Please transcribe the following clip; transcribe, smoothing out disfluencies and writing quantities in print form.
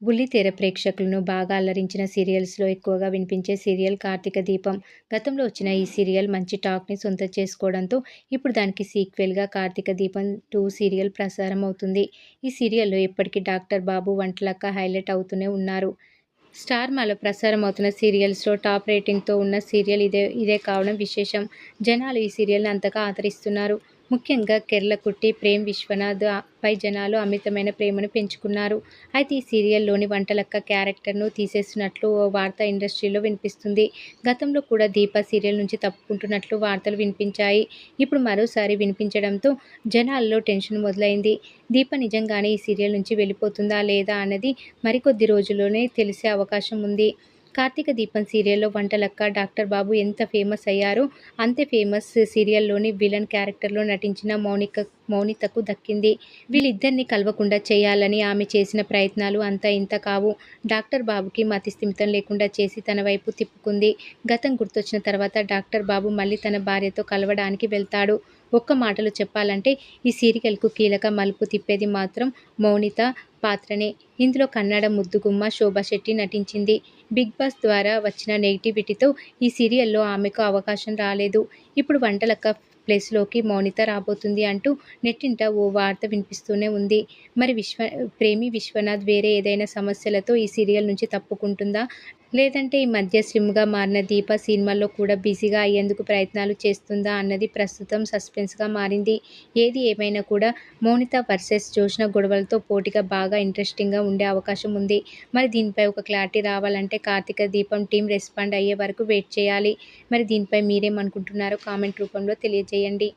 బుల్లితెర ప్రేక్షకులను బాగా అలరించిన సీరియల్స్‌లో ఎక్కువగా వినిపించే సీరియల్ 'కార్తీక దీపం'. గతంలో వచ్చిన ఈ సీరియల్ మంచి టాక్‌ని సొంతం చేసుకోవడంతో ఇప్పుడు దానికి సీక్వెల్‌గా 'కార్తీక దీపం 2' సీరియల్ ప్రసారం అవుతుంది. ఈ సీరియల్‌లో ఇప్పటికీ డాక్టర్ బాబు, వంటలక్క హైలైట్ అవుతూనే ఉన్నారు. స్టార్మాలో ప్రసారం అవుతున్న సీరియల్స్‌లో టాప్ రేటింగ్‌తో ఉన్న సీరియల్ ఇదే కావడం విశేషం. జనాలు ఈ సీరియల్‌ని అంతగా ఆదరిస్తున్నారు. ముఖ్యంగా కెర్లకుట్టి, ప్రేమ్ విశ్వనాథ్ పై జనాలు అమితమైన ప్రేమను పెంచుకున్నారు. అయితే ఈ సీరియల్‌లోని వంటలక్క క్యారెక్టర్‌ను తీసేస్తున్నట్లు ఓ వార్త ఇండస్ట్రీలో వినిపిస్తుంది. గతంలో కూడా దీప సీరియల్ నుంచి తప్పుకుంటున్నట్లు వార్తలు వినిపించాయి. ఇప్పుడు మరోసారి వినిపించడంతో జనాల్లో టెన్షన్ మొదలైంది. దీప నిజంగానే ఈ సీరియల్ నుంచి వెళ్ళిపోతుందా లేదా అన్నది మరికొద్ది రోజుల్లోనే తెలిసే అవకాశం ఉంది. కార్తీక దీపం సీరియల్‌లో వంటలక్క, డాక్టర్ బాబు ఎంత ఫేమస్ అయ్యారో అంతే ఫేమస్ సీరియల్‌లోని విలన్ క్యారెక్టర్‌లో నటించిన మౌనితకు దక్కింది. వీళ్ళిద్దరిని కలవకుండా చేయాలని ఆమె చేసిన ప్రయత్నాలు అంతా ఇంతా కావు. డాక్టర్ బాబుకి మతిస్థిమితం లేకుండా చేసి తన వైపు తిప్పుకుంది. గతం గుర్తొచ్చిన తర్వాత డాక్టర్ బాబు మళ్ళీ తన భార్యతో కలవడానికి వెళ్తాడు. ఒక్క మాటలో చెప్పాలంటే ఈ సీరియల్‌కు కీలక మలుపు తిప్పేది మాత్రం మౌనిత పాత్రనే. ఇందులో కన్నడ ముద్దుగుమ్మ శోభా శెట్టి నటించింది. 'బిగ్ బాస్' ద్వారా వచ్చిన నెగటివిటీతో ఈ సీరియల్‌లో ఆమెకు అవకాశం రాలేదు. ఇప్పుడు వంటలక్క ప్లేస్‌లోకి మౌనిత రాబోతుంది అంటూ నెట్టింట ఓ వార్త వినిపిస్తూనే ఉంది. మరి ప్రేమి విశ్వనాథ్ వేరే ఏదైనా సమస్యలతో ఈ సీరియల్ నుంచి తప్పుకుంటుందా? లేదంటే ఈ మధ్య స్లిమ్‌గా మారిన దీప సినిమాల్లో కూడా బిజీగా అయ్యేందుకు ప్రయత్నాలు చేస్తుందా అన్నది ప్రస్తుతం సస్పెన్స్‌గా మారింది. ఏది ఏమైనా కూడా మౌనిత వర్సెస్ జోష్న గొడవలతో పోటీగా బాగా ఇంట్రెస్టింగ్‌గా ఉండే అవకాశం ఉంది. మరి దీనిపై ఒక క్లారిటీ రావాలంటే కార్తీక దీపం టీమ్ రెస్పాండ్ అయ్యే వరకు వెయిట్ చేయాలి. మరి దీనిపై మీరేమనుకుంటున్నారో కామెంట్ రూపంలో తెలియజేయండి.